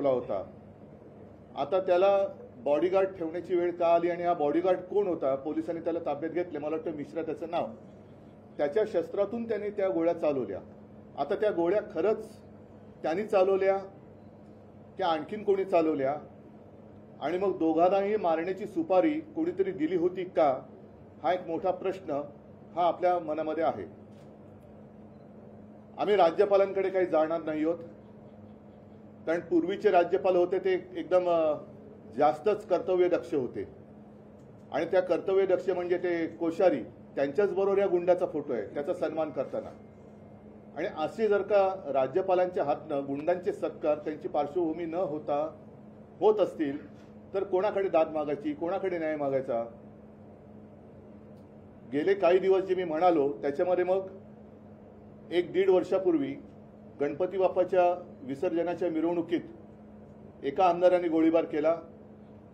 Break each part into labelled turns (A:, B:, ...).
A: ठेवला होता. आता त्याला बॉडीगार्ड ठेवण्याची वेळ का आली आणि हा बॉडीगार्ड कोण होता? पोलिसांनी त्याला ताब्यात घेतले. मला वाटतं मिश्रा त्याचं नाव. त्याच्या शस्त्रातून त्याने त्या गोळ्या चालवल्या. आता त्या गोळ्या खरंच त्यांनी चालवल्या की आणखीन कोणी चालवल्या? आणि मग दोघांनाही मारण्याची सुपारी कोणीतरी दिली होती का? हा एक मोठा प्रश्न हा आपल्या मनामध्ये आहे. आम्ही राज्यपालांकडे काही जाणार नाही आहोत, कारण पूर्वीचे राज्यपाल होते ते एकदम जास्तच कर्तव्यदक्ष होते. आणि त्या कर्तव्यदक्ष म्हणजे ते कोश्यारी, त्यांच्याच बरोबर या गुंडाचा फोटो आहे, त्याचा सन्मान करताना. आणि असे जर का राज्यपालांच्या हातनं गुंडांचे सत्कार त्यांची पार्श्वभूमी न होता होत असतील तर कोणाकडे दाद मागायची, कोणाकडे न्याय मागायचा? गेले काही दिवस जे मी म्हणालो त्याच्यामध्ये मग 1-1.5 वर्षापूर्वी गणपती बाप्पाच्या विसर्जनाच्या मिरवणुकीत एका आमदाराने गोळीबार केला.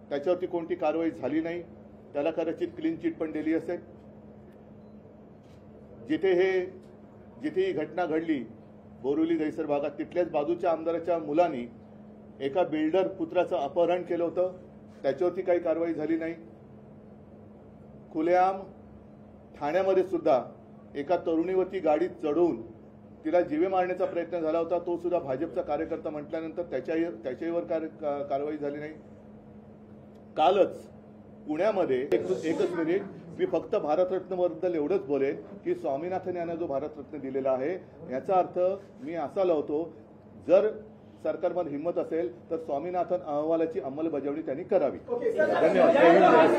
A: त्याच्यावरती कोणती कारवाई झाली नाही. त्याला कदाचित क्लीन चिट पण दिली असेल. जिथे ही घटना घडली बोरिवली दहिसर भागात, तिथल्याच बाजूच्या आमदाराच्या मुलांनी एका बिल्डर पुत्राचं अपहरण केलं होतं. त्याच्यावरती काही कारवाई झाली नाही. खुलेआम ठाण्यामध्ये सुद्धा एका तरुणीवरती गाडीत चढवून तिला जीवे मारण्याचा प्रयत्न झाला होता. तो सुद्धा भाजपचा कार्यकर्ता म्हटल्यानंतर त्याच्यावर कारवाई झाली नाही. कालच पुण्यामध्ये एकच मिनिट, मी फक्त भारतरत्नबद्दल एवढंच बोलेन की स्वामीनाथन यांना जो भारतरत्न दिलेला आहे याचा अर्थ मी असा लावतो, जर सरकारमध्ये हिंमत असेल तर स्वामीनाथन अहवालाची अंमलबजावणी त्यांनी करावी. धन्यवाद.